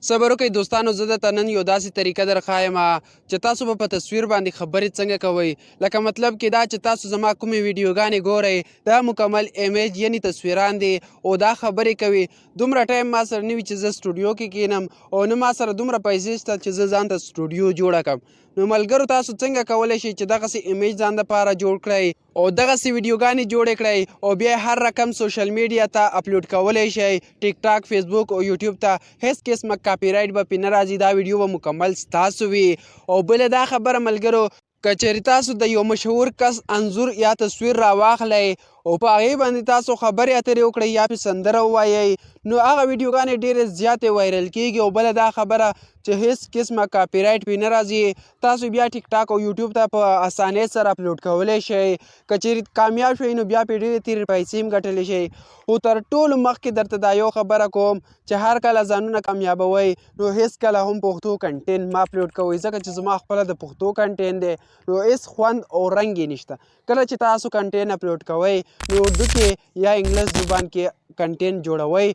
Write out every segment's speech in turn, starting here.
صبر وکړئ دوستانو، زه درته نن یو داسې طریقه درښایم چې تاسو به په تصویر باندې خبرې څنګه کوئ. لکه مطلب کې دا چې تاسو زما کومې ویډیوګانې ګورئ دا مکمل ایمیج یعنې تصویران دي او دا خبرې کوي. دومره ټایم ما سره نه وي چې زه سټوډیو کې کښېنم او نه ما سره دومره پیسې شته چې زه ځان ته سټوډیو جوړه کړم. نو ملګرو تاسو څنګه کولی شئ چې دغسې ایمیج ځان دپاره جوړ کړئ او دغسې ویډیوګانې جوړې کړئ او بیا هر رقم سوشل میډیا ته اپلوډ کولی شئ، ټیک ټاک، فیسبوک او یوټیوب ته. هیڅ قسمه کاپي رایټ به پرې نه راځي، دا ویډیو به مکمل ستاسو وي. او بله دا خبره ملګرو، که چېرې تاسو د یو مشهور کس انځور یا تصویر راواخلئ او په هغې باندې تاسو خبرې اترې وکړئ یا پرې سندره ووایئ، نو هغه ویډیوګانې ډېرې زیاتې وایرل کېږي. او بله دا خبره چې هیڅ قسمه کاپي رایټ پرې نه راځي، تاسو بیا ټیک ټاک او یوټیوب ته په اسانۍ سره اپلوډ کولی شئ. که چېرې کامیاب شئ نو بیا پرې ډېرې تېرې پیسې هم ګټلی شئ. خو تر ټولو مخکې درته دا یو خبره کوم چې هر کله ځانونه کامیابوئ نو هیڅ کله هم پښتو کنټینټ مه اپلوډ کوئ، ځکه چې زما خپله د پښتو کنټینټ دی نو هیڅ خوند او رنګ یې نشته. کله چې تاسو کنټینټ اپلوډ کوئ نو اردو کې یا انګلیس زبان کې کنټینټ جوړوئ.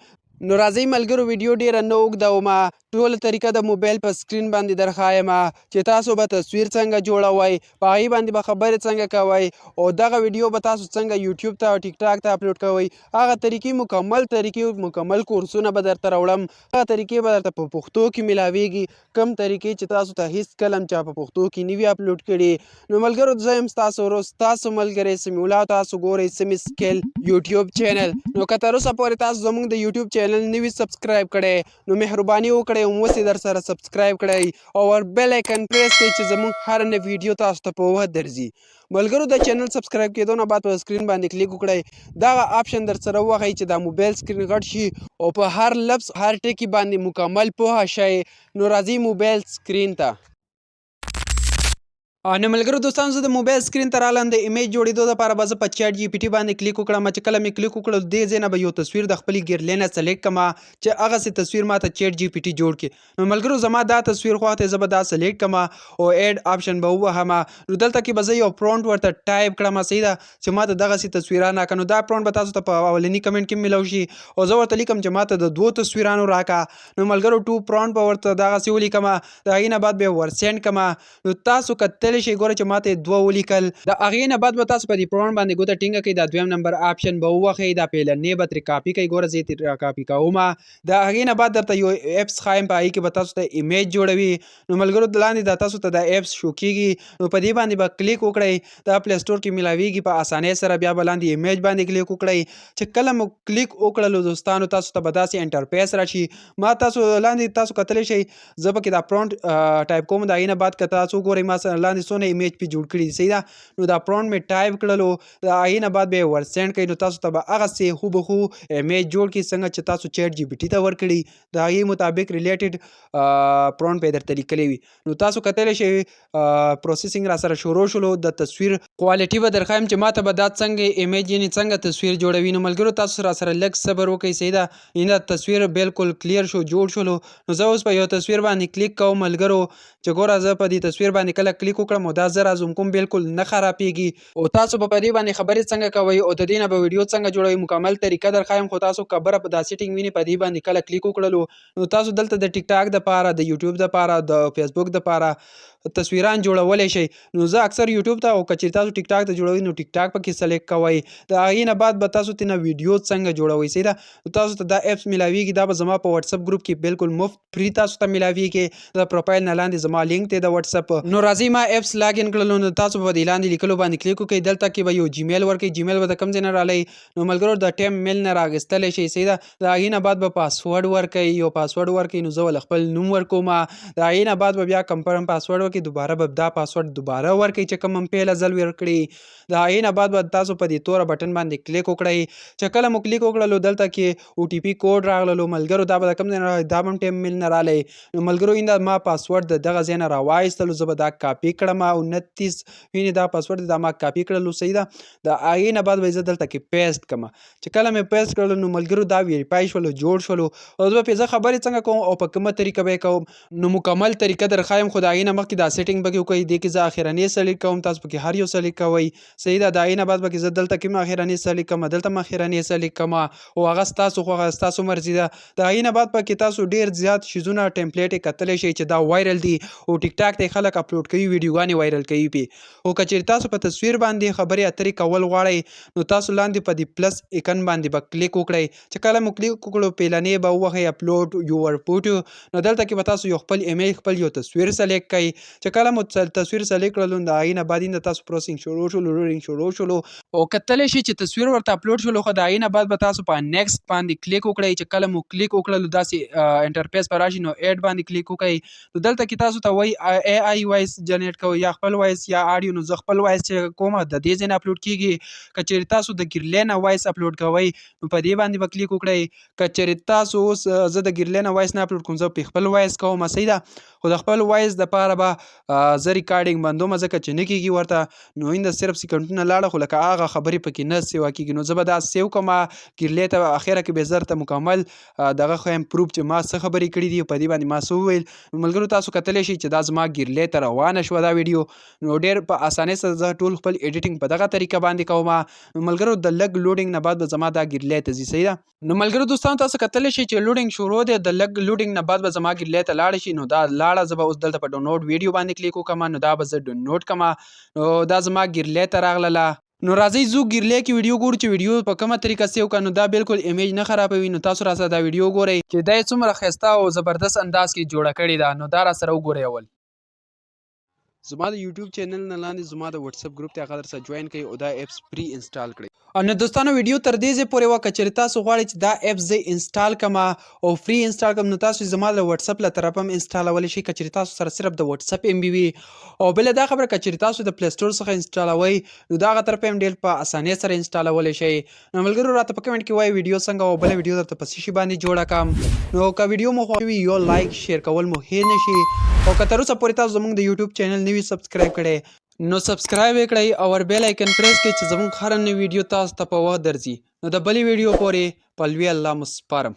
نو راځئ ملګرو، ویډیو ډېره نه اوږدومه، ټوله طریقه د موبایل په سکرین باندې درښایم چې تاسو به تصویر څنګه جوړوئ، په هغې باندې به خبرې څنګه کوئ او دغه ویډیو به تاسو څنګه یوټیوب ته او ټیک ټاک ته اپلوډ کوئ. هغه طریقې مکمل کورسونه به درته راوړم، هغه طریقې به درته په پښتو کې میلاویږي، کوم طریقې چې تاسو ته هیڅ کله هم چا په پښتو کې نه وي اپلوډ کړي. نو ملګرو زه یم ستاسو ورور، ستاسو ملګری سمیع الله، تاسو ګورئ سمی سکیل یوټیوب چینل. نو که تر اوسه پورې تاسو زموږ د یوټیوب چینل نه وي سبسکرایب کړی نو مهرباني وکړئ اوس یې در سره سبسکرایب کړئ او بیل آیکن پریس کړئ چې زموږ هر نوې ویډیو تاسو ته په وخت درځي. ملګرو د چینل سبسکرایب کېدو نه بعد په سکرین باندې کلیک وکړئ، دغه آپشن در سره ووهئ چې دا موبایل سکرین غټ شي او په هر لفظ هر ټکي باندې مکمل پوهه شئ. نو راځئ موبایل سکرین ته. نو ملګرو دوستانو، زه د موبایل سکرین ته رالم. د ایمیج جوړېدو دپاره به زه په چیټ جي پي ټي باندې کلیک وکړم. چې کله مې کلیک وکړل دې ځای نه به یو تصویر د خپلې ګیرلۍ نه سلیکټ کړم چې هغسې تصویر ما ته چیټ جي پي ټي جوړ کړي. نو ملګرو زما دا تصویر خوښ دی، زه به دا سلیکټ کړم او ایډ آپشن به ووهم. نو دلته کې به زه یو پرونټ ورته ټایپ کړم، صحیح ده، چې ما ته دغسې تصویران راکړه. نو دا پرونټ به تاسو ته په اولني کمنټ کې میلاو شي او زه ورته لیکم چې ما ته د 2 تصویرانو راکړه. نو ملګرو ټو پرونټ به ورته دغسې ولیکم، د هغې نه بعد به یې ورسینډ کړم. نو تاسو کتلی شئ ګوره چې ما ته 2 ولیکل. د هغې نه بعد به تاسو په دې پرونټ باندې ګوته ټینګه کړئ، دا 2م نمبر آپشن به ووهئ، دا پیلنې به ترې کاپي کړئ. ګوره زه یې ترې کاپي کوم. د هغې نه بعد درته یو ایپس ښایم، په هغې کې به تاسو ته ایمیج جوړوي. نو ملګرو لاندې دا تاسو ته دا ایپس شو کېږي، نو په دې باندې به کلیک وکړئ، دا پلی سټور کې میلاویږي په اسانۍ سره. بیا به لاندې ایمیج باندې کلیک وکړئ. چې کله مو کلیک وکړلو دوستانو تاسو ته به داسې انټرفیس راشي. ما تاسو لاندې تاسو کتلی شئ زه پکې دا پرونټ ټایپ کوم. د هغې نه بعد که تاسو وګورئ ما سره لاندې څونه ایمیج پې جوړ کړي، صحیح ده. نو دا پرونټ مې ټایپ کړلو، د هغې نه بعد به یې ورسینډ کړئ. نو تاسو ته به هغسې هوبهو ایمیج جوړ کړي څنګه چې تاسو چیټ جي پي ټي ته ورکړي، د هغې مطابق ریلیټډ پرونټ به یې درته لیکلی وي. نو تاسو کتلی شئ پروسیسینګ را سره شروع شولو. د تصویر کوالټي به درښایم چې ما ته به دا څنګه ایمیج یعنې څنګه تصویر جوړوي. نو ملګرو تاسو را سره لږ صبر وکړئ، صحیح ده. یعنې تصویر بالکل کلیر شو، جوړ شولو. نو زه اوس په یو تصویر باندې کلیک کوم ملګرو، چې ګوره زه په دې تصویر باندې کله کلیک وکړم او دا زه را زوم کوم بالکل نه خرابېږي. او تاسو به په دې باندې خبرې څنګه کوئ او د دې نه به ویډیو څنګه جوړوئ مکمل طریقه درښایم. خو تاسو خبره په دا سیټینګ وینئ، په دې باندې کله کلیک وکړلو نو تاسو دلته د ټیک ټاک دپاره، د یوټیوب دپاره، د فیسبوک دپاره تصویران جوړولی شئ. نو زه اکثر یوټیوب ته او که چېرې تاسو ټیک ټاک ته جوړوئ نو ټیک ټاک پکې سلیکټ کوئ. د هغې نه بعد به تاسو ترېنه ویډیو څنګه جوړوئ، صحیح ده. نو تاسو ته دا ایپس میلاویږي، دا به زما په وټساپ ګروپ کې بالکل مفت فري تاسو ته میلاویږي. د پروفایل نه لاندې زما لینک دی د وټساپ. نو راځئ ما ایپس لاګین کړلو، نو تاسو په دې لاندې لیکلو باندې کلیک وکړئ. دلته کې به یو جیمیل ورکړئ، جیمیل به د کوم ځای نه رالی. نو ملګرو د ټیم میل نه رااخیستلی شئ، صحیح ده. د هغې نه بعد به پاسورډ ورکړئ، یو پاسورډ ورکړئ. نو زه به خپل نوم ورکوم. د هغې نه بعد به بیا کنفرم پاسورډ ورکړئ، دوباره به دا پاسورډ دوباره ورکړئ چې کوم هم پیله ځل ورکړي. د هغې نه بعد به تاسو په دې توره بټن باندې کلیک وکړئ. چې کله مو کلیک وکړلو دلته کې او ټي پي کوډ راغللو ملګرو، دا به د کوم ځای نه راغلی، دا به هم ټیم میل نه رالی. نو ملګرو ایندا ما پاسورډ د دغه ځای نه راوایستلو، زه به دا کاپي کړم او 29 وینې دا پاسورډ دا ما کاپي کړلو، صحیح ده. د هغې نه بعد به زه دلته کې پیسټ کړم. چې کله مې پیسټ کړلو نو ملګرو دا ویریفای شولو، جوړ شولو. او زه به پرې خبرې څنګه کوم او په کومه طریقه به یې کوم نو مکمل طریقه درښایم. خو د هغې نه مخکې دا سیټینګ به کې وکړئ دې کې زه اخرنی سلیکټ کوم تاسو پکې هر یو سلیکټ کوئ صحیح ده. د هغې نه بعد پکې زه دلته کې هم اخرنی سلیکټ کوم دلته هم اخرنی سلیکټ کوم او هغه ستاسو خوښه ستاسو مرضي ده. د هغې نه بعد پکې تاسو ډېر زیات شیزونه ټمپلیټ یې کتلی شئ چې دا وایرل دي او ټیک ټاک ته خلک اپلوډ کوي ویډیوګانې وایرل کوي پې. او که چېرې تاسو په تصویر باندې خبرې اترې کول غواړئ نو تاسو لاندې په دې پلس ایکن باندې به کلیک وکړئ چې کله مو کلیک وکړو پیلنې به ووهئ اپلوډ یور فوټو نو دلته کې به تاسو یو خپل ایمیج خپل یو تصویر سلیکټ کړئ چې کله مو تصویر سلیکټ کړلو نو د هغې نه بعد تاسو پروسینګ شروع شولو لوډینګ شروع شولو او کتلی شئ چې تصویر ورته اپلوډ شولو خو د هغې نه بعد به تاسو په نیکسټ باندې کلیک وکړئ چې کله مو کلیک وکړلو داسې انټرفیس به راشي نو ایډ باندې کلیک وکړئ نو دلته کې تاسو ته وایي اے آی وایس جنریټ کوئ یا خپل وایس یا آډیو نو زه خپل وایس چې کومه د دې ځای نه اپلوډ کېږي. که چېرې تاسو د ګیرلې نه وایس اپلوډ کوئ نو په دې باندې به کلیک وکړئ. که چېرې تاسو اوس زه د ګیرلې نه وایس نه اپلوډ کوم زه په خپل وایس کوم صحیح ده خو د خپل وایس دپاره به زه ریکارډینګ بندومه ځکه چې نه کېږي ورته نو اینده صرف سیکنډونه لاړه خو لکه هغه خبرې پکې نه سیوا کېږي نو زه به دا سیو کوم ګیرلې ته اخره کې به زه ورته مکمل دغه ښیم پروف چې ما څه خبرې کړي دي په دې باندې ما څه وویل. ملګرو تاسو کتلی شئ چې دا زما ګیرلې ته روانه شوه دا ویډیو نو ډېر په اسانۍ سره زه ټول خپل ایډیټینګ په دغه طریقه باندې کوم. نو ملګرو د لږ لوډینګ نه بعد به زما دا ګیرلې ته ځي صحیح ده. نو ملګرو دوستانو تاسو کتلی شئ چې لوډینګ شروع دی د لږ لوډینګ نه بعد به زما ګیرلې ته لاړه شي نو دا لاړه زه به اوس دلته په ډاونلوډ ویډیو باندې کلیک وکړم نو دا به زه ډاونلوډ کړم نو دا زما ګیرلې ته راغله. نو راځئ ځو ګیرلې کې ویډیو ګورو چې ویډیو په کومه طریقه سیو کړه نو دا بالکل ایمیج نه خرابوي نو تاسو راسره دا ویډیو ګورئ چې دا یې څومره ښایسته او زبردست انداز کې جوړه کړې ده نو دا راسره وګورئ. اول زما د یوټیوب چینل نه لاندې زما د واتساپ ګروپ ته هغه درسره جوین کړئ او دا اپس فری انسټال کړئ. نو دوستانو ویډیو تر دې ځای پورې وه که چېرې تاسو غواړئ چې دا اپس زه انسټال کړم او فری انسټال کړم نو تاسو زما له واتساپ له طرفه هم انسټالولی شئ که چېرې تاسو سره صرف د واتساپ ام بي وي او بله دا خبره که چېرې تاسو د پلی سټور څخه انسټالوئ نو د هغه طرفه هم ډېر په اسانۍ سره انسټالولی شئ. نو ملګرو راته په کمنټ کې وایي ویډیو څنګه او بله ویډیو درته په څه شي باندې جوړه کړم. نو که ویډیو مو خوښ وي یو لایک شیر کول مو هیر نه شي او که تر اوسه پورې تاسو زموږ د یوټیوب چینل نه وي سبسکرایب کړی نو سبسکرایب یې کړئ او بیل آیکن پریس کړئ چې زموږ هره نوې ویډیو تاسو ته په وخت درځي. نو د بلې ویډیو پورې په لوی الله مو سپارم.